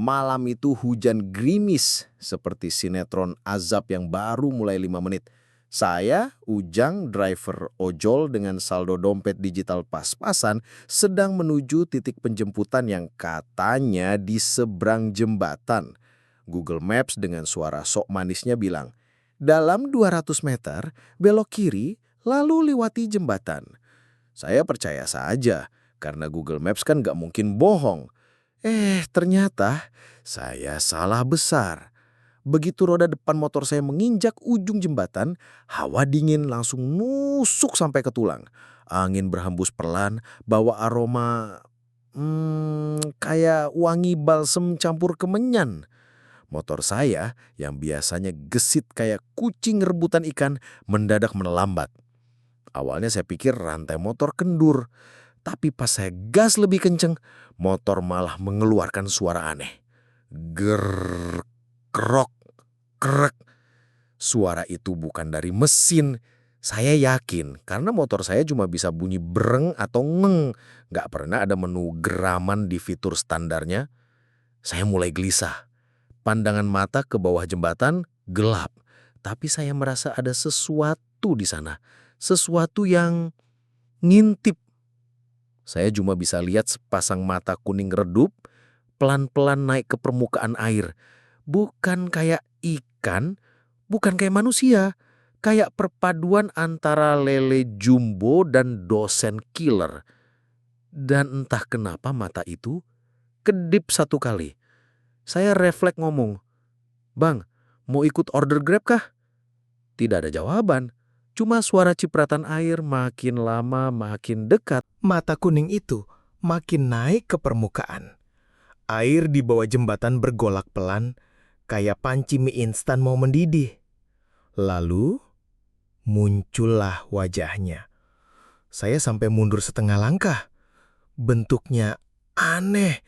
Malam itu hujan gerimis seperti sinetron azab yang baru mulai 5 menit. Saya, Ujang, driver ojol dengan saldo dompet digital pas-pasan, sedang menuju titik penjemputan yang katanya di seberang jembatan. Google Maps dengan suara sok manisnya bilang, dalam 200 meter, belok kiri, lalu lewati jembatan. Saya percaya saja, karena Google Maps kan gak mungkin bohong. Ternyata saya salah besar. Begitu roda depan motor saya menginjak ujung jembatan, hawa dingin langsung nusuk sampai ke tulang. Angin berhembus perlahan, bawa aroma kayak wangi balsem campur kemenyan. Motor saya yang biasanya gesit kayak kucing rebutan ikan mendadak melambat. Awalnya saya pikir rantai motor kendur, tapi pas saya gas lebih kenceng, motor malah mengeluarkan suara aneh. Ger, krok, krek. Suara itu bukan dari mesin. Saya yakin karena motor saya cuma bisa bunyi breng atau ngeng. Gak pernah ada menu geraman di fitur standarnya. Saya mulai gelisah. Pandangan mata ke bawah jembatan gelap. Tapi saya merasa ada sesuatu di sana. Sesuatu yang ngintip. Saya cuma bisa lihat sepasang mata kuning redup, pelan-pelan naik ke permukaan air. Bukan kayak ikan, bukan kayak manusia. Kayak perpaduan antara lele jumbo dan dosen killer. Dan entah kenapa mata itu kedip satu kali. Saya refleks ngomong, "Bang, mau ikut order Grab kah?" Tidak ada jawaban. Cuma suara cipratan air makin lama makin dekat. Mata kuning itu makin naik ke permukaan. Air di bawah jembatan bergolak pelan, kayak panci mie instan mau mendidih. Lalu, muncullah wajahnya. Saya sampai mundur setengah langkah. Bentuknya aneh,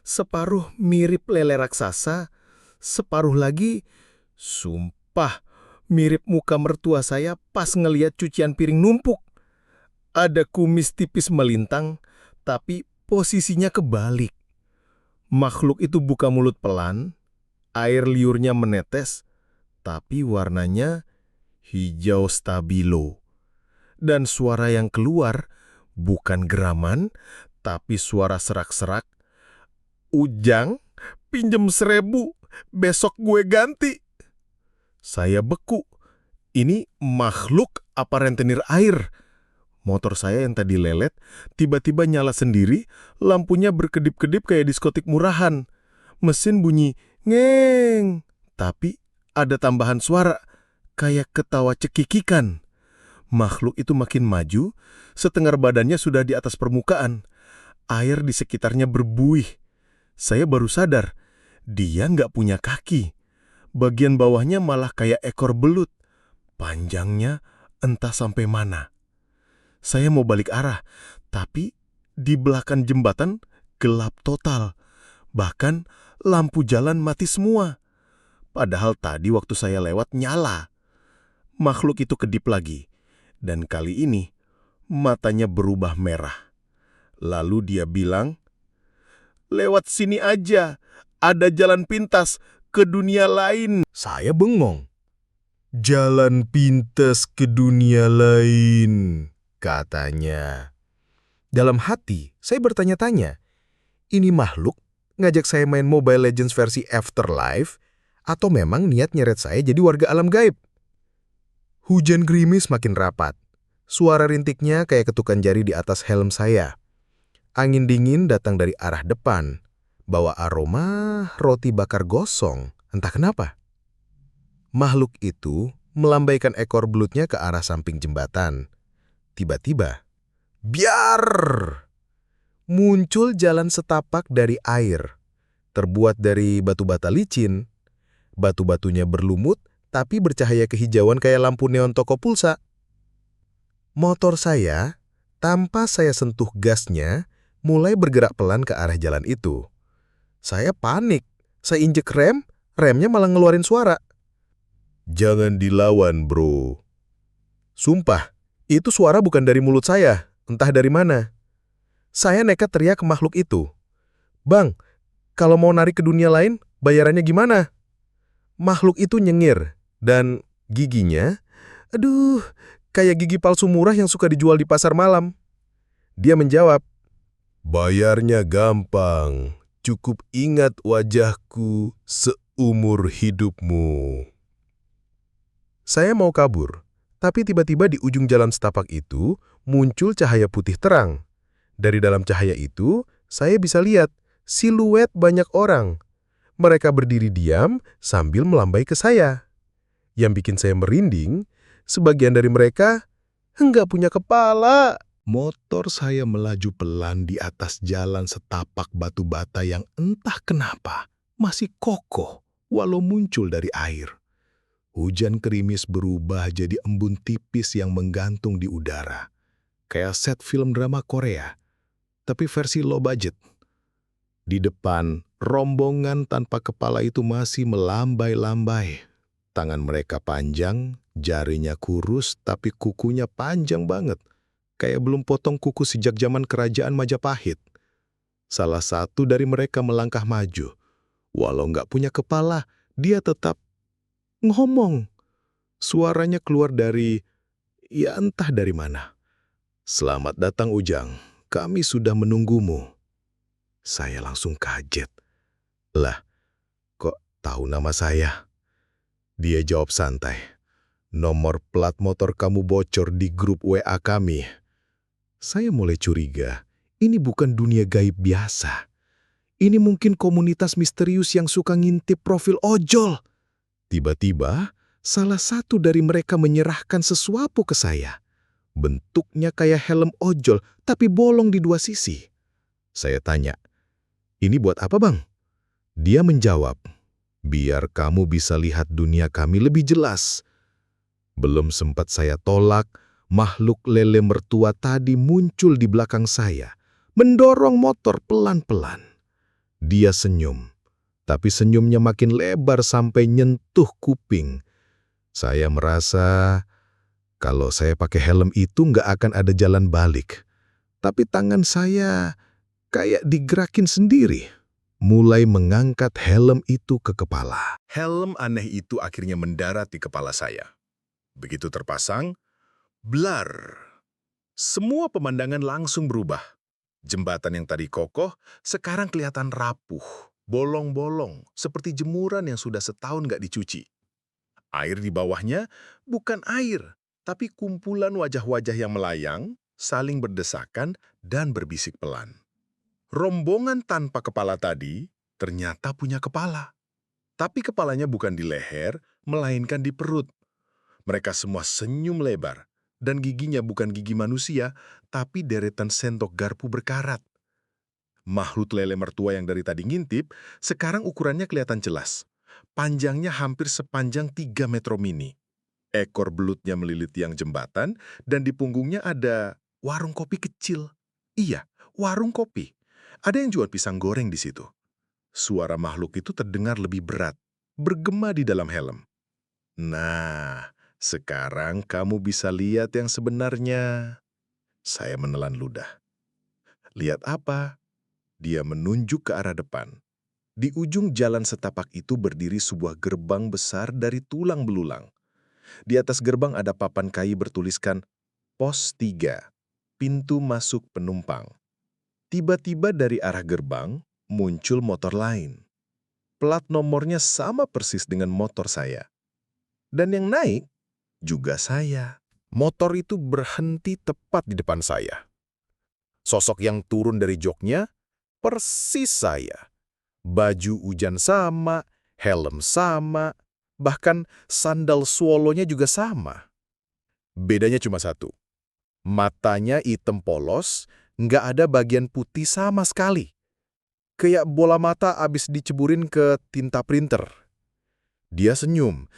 separuh mirip lele raksasa, separuh lagi, sumpah, mirip muka mertua saya pas ngeliat cucian piring numpuk. Ada kumis tipis melintang, tapi posisinya kebalik. Makhluk itu buka mulut pelan, air liurnya menetes, tapi warnanya hijau stabilo. Dan suara yang keluar bukan geraman, tapi suara serak-serak. "Ujang, pinjem 1.000, besok gue ganti." Saya beku. Ini makhluk apa rentenir air? Motor saya yang tadi lelet, tiba-tiba nyala sendiri, lampunya berkedip-kedip kayak diskotik murahan. Mesin bunyi, ngeng. Tapi ada tambahan suara, kayak ketawa cekikikan. Makhluk itu makin maju, setengah badannya sudah di atas permukaan. Air di sekitarnya berbuih. Saya baru sadar, dia nggak punya kaki. Bagian bawahnya malah kayak ekor belut. Panjangnya entah sampai mana. Saya mau balik arah, tapi di belakang jembatan gelap total. Bahkan lampu jalan mati semua. Padahal tadi waktu saya lewat nyala. Makhluk itu kedip lagi. Dan kali ini matanya berubah merah. Lalu dia bilang, "Lewat sini aja, ada jalan pintas ke dunia lain." Saya bengong. "Jalan pintas ke dunia lain," katanya. Dalam hati, saya bertanya-tanya, ini makhluk ngajak saya main Mobile Legends versi Afterlife, atau memang niat nyeret saya jadi warga alam gaib? Hujan gerimis makin rapat. Suara rintiknya kayak ketukan jari di atas helm saya. Angin dingin datang dari arah depan, bawa aroma roti bakar gosong, entah kenapa. Makhluk itu melambaikan ekor belutnya ke arah samping jembatan. Tiba-tiba, biar! Muncul jalan setapak dari air, terbuat dari batu bata licin. Batu-batunya berlumut, tapi bercahaya kehijauan kayak lampu neon toko pulsa. Motor saya, tanpa saya sentuh gasnya, mulai bergerak pelan ke arah jalan itu. Saya panik. Saya injek rem, remnya malah ngeluarin suara. "Jangan dilawan, bro." Sumpah, itu suara bukan dari mulut saya, entah dari mana. Saya nekat teriak ke makhluk itu, "Bang, Kalau mau narik ke dunia lain, bayarannya gimana? Makhluk itu nyengir, dan giginya, aduh, kayak gigi palsu murah yang suka dijual di pasar malam. Dia menjawab, bayarnya gampang, cukup ingat wajahku seumur hidupmu. Saya mau kabur, tapi tiba-tiba di ujung jalan setapak itu muncul cahaya putih terang. Dari dalam cahaya itu, saya bisa lihat siluet banyak orang. Mereka berdiri diam sambil melambai ke saya. Yang bikin saya merinding, sebagian dari mereka enggak punya kepala. Motor saya melaju pelan di atas jalan setapak batu bata yang entah kenapa masih kokoh walau muncul dari air. Hujan gerimis berubah jadi embun tipis yang menggantung di udara. Kayak set film drama Korea, tapi versi low budget. Di depan, rombongan tanpa kepala itu masih melambai-lambai. Tangan mereka panjang, jarinya kurus, tapi kukunya panjang banget. Kayak belum potong kuku sejak zaman kerajaan Majapahit. Salah satu dari mereka melangkah maju. Walau nggak punya kepala, dia tetap ngomong. Suaranya keluar dari, ya entah dari mana. Selamat datang Ujang, kami sudah menunggumu. Saya langsung kaget. Lah, kok tahu nama saya? Dia jawab santai. Nomor plat motor kamu bocor di grup WA kami. Saya mulai curiga, ini bukan dunia gaib biasa. Ini mungkin komunitas misterius yang suka ngintip profil ojol. Tiba-tiba, salah satu dari mereka menyerahkan sesuatu ke saya. Bentuknya kayak helm ojol, tapi bolong di dua sisi. Saya tanya, ini buat apa bang? Dia menjawab, biar kamu bisa lihat dunia kami lebih jelas. Belum sempat saya tolak, makhluk lele mertua tadi muncul di belakang saya, mendorong motor pelan-pelan. Dia senyum, tapi senyumnya makin lebar sampai nyentuh kuping. Saya merasa kalau saya pakai helm itu nggak akan ada jalan balik. Tapi tangan saya kayak digerakin sendiri, mulai mengangkat helm itu ke kepala. Helm aneh itu akhirnya mendarat di kepala saya. Begitu terpasang, blar. Semua pemandangan langsung berubah. Jembatan yang tadi kokoh, sekarang kelihatan rapuh, bolong-bolong, seperti jemuran yang sudah setahun nggak dicuci. Air di bawahnya bukan air, tapi kumpulan wajah-wajah yang melayang, saling berdesakan, dan berbisik pelan. Rombongan tanpa kepala tadi ternyata punya kepala. Tapi kepalanya bukan di leher, melainkan di perut. Mereka semua senyum lebar, dan giginya bukan gigi manusia, tapi deretan sendok garpu berkarat. Makhluk lele mertua yang dari tadi ngintip, sekarang ukurannya kelihatan jelas. Panjangnya hampir sepanjang 3 metro mini. Ekor belutnya melilit tiang jembatan, dan di punggungnya ada warung kopi kecil. Iya, warung kopi. Ada yang jual pisang goreng di situ. Suara makhluk itu terdengar lebih berat, bergema di dalam helm. Nah, sekarang kamu bisa lihat yang sebenarnya. Saya menelan ludah. Lihat apa? Dia menunjuk ke arah depan. Di ujung jalan setapak itu berdiri sebuah gerbang besar dari tulang belulang. Di atas gerbang ada papan kayu bertuliskan Pos 3, pintu masuk penumpang. Tiba-tiba dari arah gerbang muncul motor lain. Plat nomornya sama persis dengan motor saya. Dan yang naik juga saya. Motor itu berhenti tepat di depan saya. Sosok yang turun dari joknya persis saya. Baju hujan sama, helm sama, bahkan sandal swallow-nya juga sama. Bedanya cuma satu. Matanya hitam polos, nggak ada bagian putih sama sekali. Kayak bola mata abis diceburin ke tinta printer. Dia senyum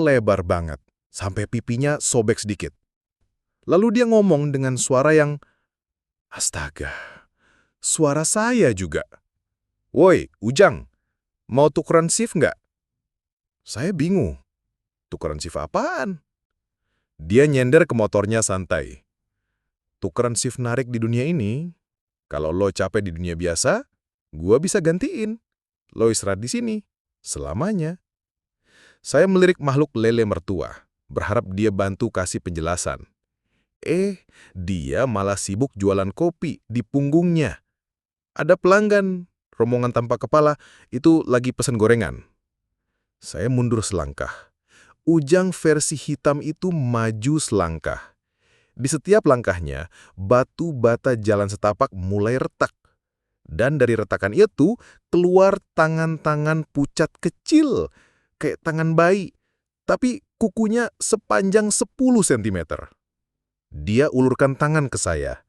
lebar banget, sampai pipinya sobek sedikit. Lalu dia ngomong dengan suara yang, astaga, suara saya juga. Woi, Ujang, mau tukeran shift nggak? Saya bingung. Tukeran shift apaan? Dia nyender ke motornya santai. Tukeran shift narik di dunia ini, kalau lo capek di dunia biasa, gua bisa gantiin. lo istirahat di sini. Selamanya. Saya melirik makhluk lele mertua, berharap dia bantu kasih penjelasan. Dia malah sibuk jualan kopi di punggungnya. Ada pelanggan, rombongan tanpa kepala, itu lagi pesan gorengan. Saya mundur selangkah. Ujang versi hitam itu maju selangkah. Di setiap langkahnya, batu bata jalan setapak mulai retak. Dan dari retakan itu, keluar tangan-tangan pucat kecil, kayak tangan bayi, tapi kukunya sepanjang 10 sentimeter. Dia ulurkan tangan ke saya.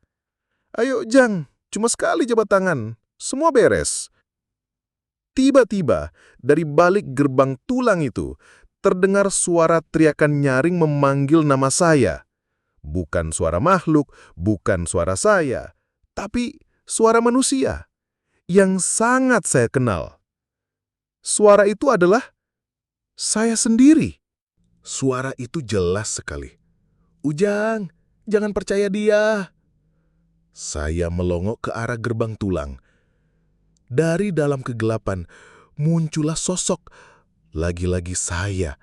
"Ayo, Jang, cuma sekali jabat tangan. Semua beres." Tiba-tiba, dari balik gerbang tulang itu, terdengar suara teriakan nyaring memanggil nama saya. Bukan suara makhluk, bukan suara saya, tapi suara manusia yang sangat saya kenal. Suara itu adalah saya sendiri. Suara itu jelas sekali. "Ujang, jangan percaya dia." Saya melongok ke arah gerbang tulang. Dari dalam kegelapan, muncullah sosok. Lagi-lagi saya.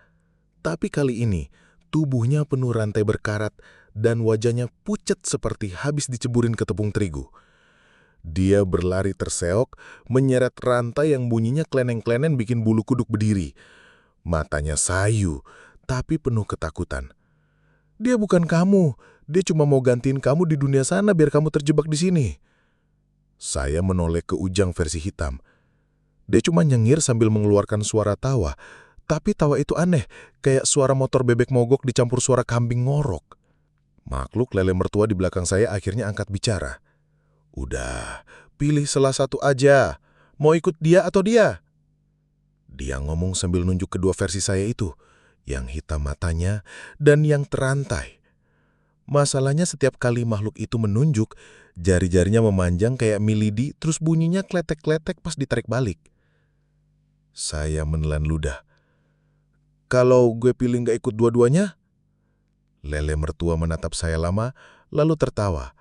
Tapi kali ini, tubuhnya penuh rantai berkarat dan wajahnya pucat seperti habis diceburin ke tepung terigu. Dia berlari terseok, menyeret rantai yang bunyinya klenen-klenen bikin bulu kuduk berdiri. Matanya sayu, tapi penuh ketakutan. "Dia bukan kamu. Dia cuma mau gantiin kamu di dunia sana biar kamu terjebak di sini." Saya menoleh ke Ujang versi hitam. Dia cuma nyengir sambil mengeluarkan suara tawa. Tapi tawa itu aneh, kayak suara motor bebek mogok dicampur suara kambing ngorok. Makhluk lele mertua di belakang saya akhirnya angkat bicara. "Udah, pilih salah satu aja. Mau ikut dia atau dia?" Dia ngomong sambil nunjuk kedua versi saya itu, yang hitam matanya dan yang terantai. Masalahnya setiap kali makhluk itu menunjuk, jari-jarinya memanjang kayak milidi, terus bunyinya kletek-kletek pas ditarik balik. Saya menelan ludah. "Kalau gue pilih nggak ikut dua-duanya?" Lele mertua menatap saya lama, lalu tertawa.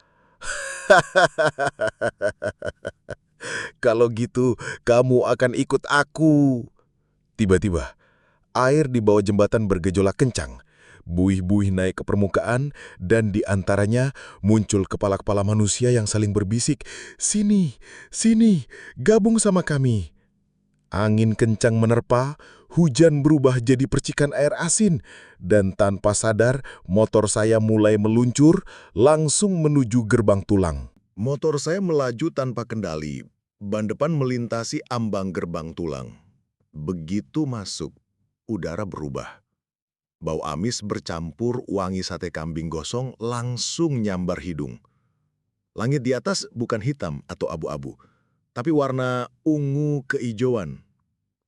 "Kalau gitu, kamu akan ikut aku." Tiba-tiba, air di bawah jembatan bergejolak kencang. Buih-buih naik ke permukaan, dan di antaranya muncul kepala-kepala manusia yang saling berbisik, "Sini, sini, gabung sama kami." Angin kencang menerpa, hujan berubah jadi percikan air asin, dan tanpa sadar motor saya mulai meluncur langsung menuju gerbang tulang. Motor saya melaju tanpa kendali. Ban depan melintasi ambang gerbang tulang. Begitu masuk, udara berubah. Bau amis bercampur wangi sate kambing gosong langsung nyambar hidung. Langit di atas bukan hitam atau abu-abu, tapi warna ungu keijauan.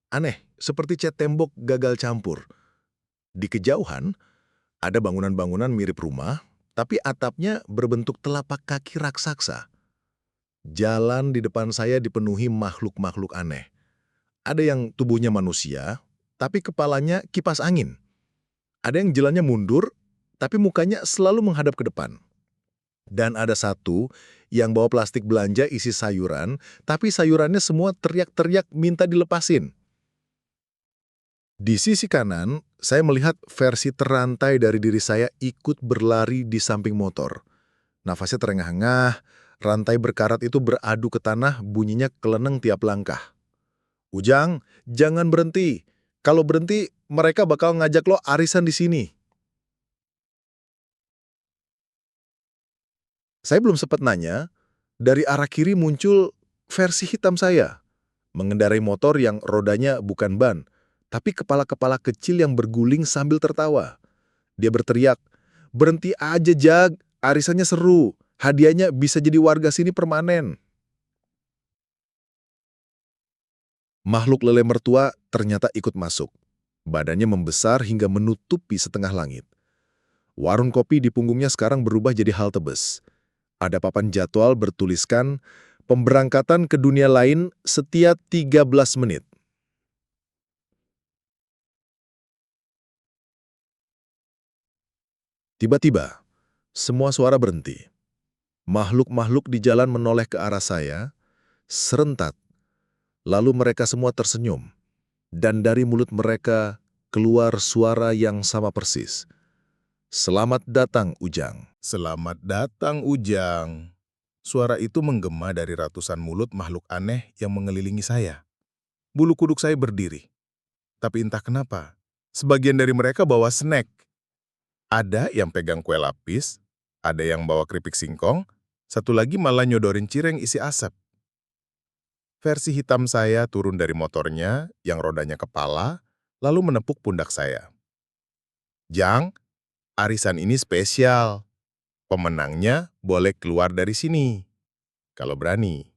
Aneh, seperti cat tembok gagal campur. Di kejauhan, ada bangunan-bangunan mirip rumah, tapi atapnya berbentuk telapak kaki raksasa. Jalan di depan saya dipenuhi makhluk-makhluk aneh. Ada yang tubuhnya manusia, tapi kepalanya kipas angin. Ada yang jalannya mundur, tapi mukanya selalu menghadap ke depan. Dan ada satu yang bawa plastik belanja isi sayuran, tapi sayurannya semua teriak-teriak minta dilepasin. Di sisi kanan, saya melihat versi terantai dari diri saya ikut berlari di samping motor. Nafasnya terengah-engah, rantai berkarat itu beradu ke tanah, bunyinya keleneng tiap langkah. "Ujang, jangan berhenti. Kalau berhenti, mereka bakal ngajak lo arisan di sini." Saya belum sempat nanya, dari arah kiri muncul versi hitam saya. Mengendarai motor yang rodanya bukan ban, tapi kepala-kepala kecil yang berguling sambil tertawa. Dia berteriak, "Berhenti aja, Jag. Arisannya seru. Hadiahnya bisa jadi warga sini permanen." Makhluk lele mertua ternyata ikut masuk. Badannya membesar hingga menutupi setengah langit. Warung kopi di punggungnya sekarang berubah jadi halte bus. Ada papan jadwal bertuliskan pemberangkatan ke dunia lain setiap 13 menit. Tiba-tiba, semua suara berhenti. Makhluk-makhluk di jalan menoleh ke arah saya, serentak. Lalu mereka semua tersenyum, dan dari mulut mereka keluar suara yang sama persis. "Selamat datang, Ujang." Selamat datang, Ujang. Suara itu menggema dari ratusan mulut makhluk aneh yang mengelilingi saya. Bulu kuduk saya berdiri. Tapi entah kenapa, sebagian dari mereka bawa snack. Ada yang pegang kue lapis, ada yang bawa keripik singkong, satu lagi malah nyodorin cireng isi asap. Versi hitam saya turun dari motornya yang rodanya kepala, lalu menepuk pundak saya. "Jang, arisan ini spesial. Pemenangnya boleh keluar dari sini, kalau berani."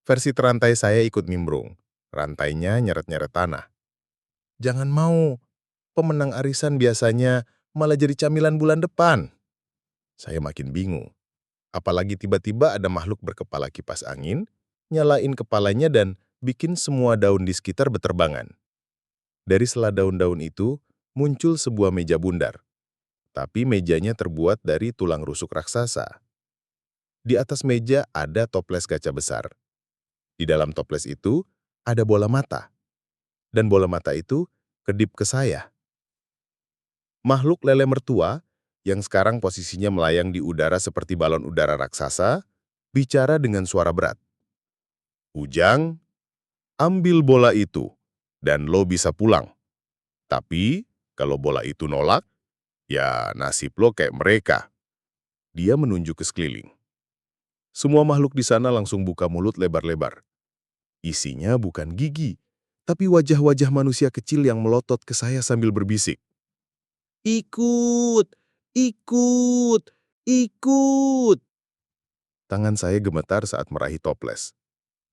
Versi terantai saya ikut nimbrung. Rantainya nyeret-nyeret tanah. "Jangan mau, pemenang arisan biasanya malah jadi camilan bulan depan." Saya makin bingung. Apalagi tiba-tiba ada makhluk berkepala kipas angin, nyalain kepalanya dan bikin semua daun di sekitar berterbangan. Dari sela daun-daun itu, muncul sebuah meja bundar. Tapi mejanya terbuat dari tulang rusuk raksasa. Di atas meja ada toples kaca besar. Di dalam toples itu ada bola mata. Dan bola mata itu kedip ke saya. Makhluk lele mertua, yang sekarang posisinya melayang di udara seperti balon udara raksasa, bicara dengan suara berat. "Ujang, ambil bola itu, dan lo bisa pulang. Tapi, kalau bola itu nolak, ya nasib lo kayak mereka." Dia menunjuk ke sekeliling. Semua makhluk di sana langsung buka mulut lebar-lebar. Isinya bukan gigi, tapi wajah-wajah manusia kecil yang melotot ke saya sambil berbisik. "Ikut! Ikut! Ikut!" Tangan saya gemetar saat meraih toples.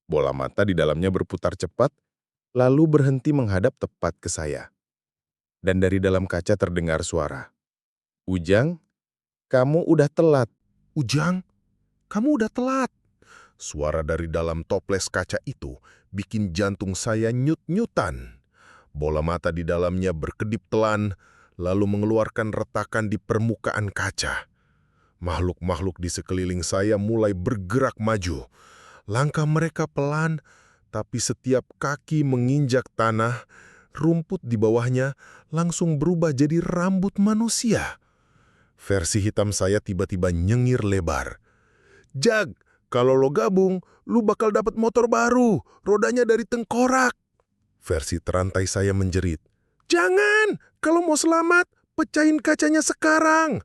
Bola mata di dalamnya berputar cepat, lalu berhenti menghadap tepat ke saya. Dan dari dalam kaca terdengar suara. "Ujang, kamu udah telat." Ujang, kamu udah telat. Suara dari dalam toples kaca itu bikin jantung saya nyut-nyutan. Bola mata di dalamnya berkedip telan, lalu mengeluarkan retakan di permukaan kaca. Makhluk-makhluk di sekeliling saya mulai bergerak maju. Langkah mereka pelan, tapi setiap kaki menginjak tanah, rumput di bawahnya langsung berubah jadi rambut manusia. Versi hitam saya tiba-tiba nyengir lebar. "Jag, kalau lo gabung, lu bakal dapat motor baru, rodanya dari tengkorak." Versi terantai saya menjerit. "Jangan, kalau mau selamat, pecahin kacanya sekarang."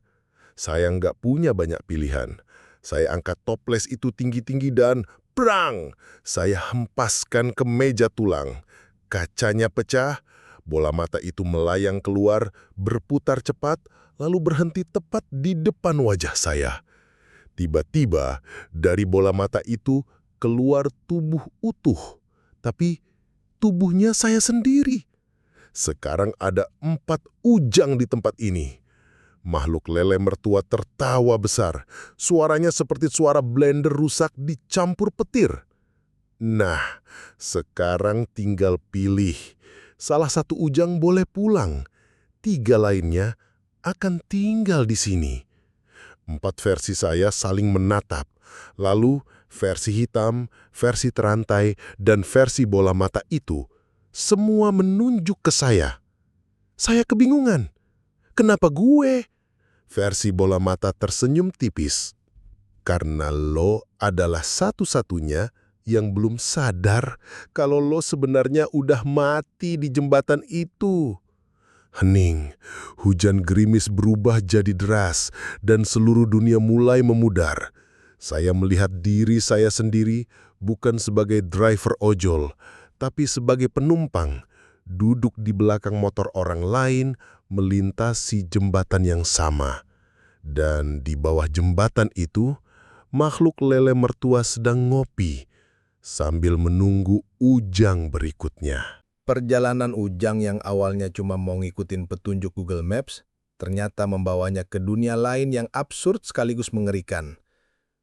Saya nggak punya banyak pilihan. Saya angkat toples itu tinggi-tinggi dan prang! Saya hempaskan ke meja tulang. Kacanya pecah, bola mata itu melayang keluar, berputar cepat, lalu berhenti tepat di depan wajah saya. Tiba-tiba, dari bola mata itu keluar tubuh utuh. Tapi tubuhnya saya sendiri. Sekarang ada 4 ujang di tempat ini. Makhluk lele mertua tertawa besar. Suaranya seperti suara blender rusak dicampur petir. Nah, sekarang tinggal pilih. Salah satu ujang boleh pulang. 3 lainnya akan tinggal di sini. 4 versi saya saling menatap. Lalu versi hitam, versi terantai, dan versi bola mata itu semua menunjuk ke saya. Saya kebingungan. Kenapa gue? Versi bola mata tersenyum tipis. Karena lo adalah satu-satunya yang belum sadar kalau lo sebenarnya udah mati di jembatan itu. Hening, hujan gerimis berubah jadi deras, dan seluruh dunia mulai memudar. Saya melihat diri saya sendiri bukan sebagai driver ojol, tapi sebagai penumpang, duduk di belakang motor orang lain, melintasi jembatan yang sama. Dan di bawah jembatan itu, makhluk lele mertua sedang ngopi, sambil menunggu ujang berikutnya. Perjalanan Ujang yang awalnya cuma mau ngikutin petunjuk Google Maps, ternyata membawanya ke dunia lain yang absurd sekaligus mengerikan.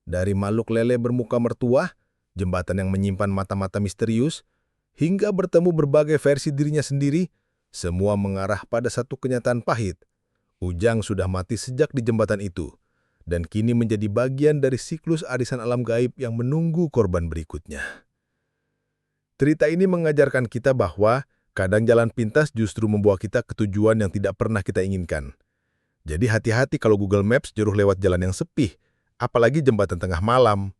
Dari makhluk lele bermuka mertua, jembatan yang menyimpan mata-mata misterius, hingga bertemu berbagai versi dirinya sendiri, semua mengarah pada satu kenyataan pahit. Ujang sudah mati sejak di jembatan itu, dan kini menjadi bagian dari siklus arisan alam gaib yang menunggu korban berikutnya. Cerita ini mengajarkan kita bahwa kadang jalan pintas justru membawa kita ke tujuan yang tidak pernah kita inginkan. Jadi hati-hati kalau Google Maps nyuruh lewat jalan yang sepi, apalagi jembatan tengah malam.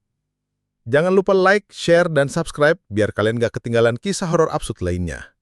Jangan lupa like, share, dan subscribe biar kalian gak ketinggalan kisah horor absurd lainnya.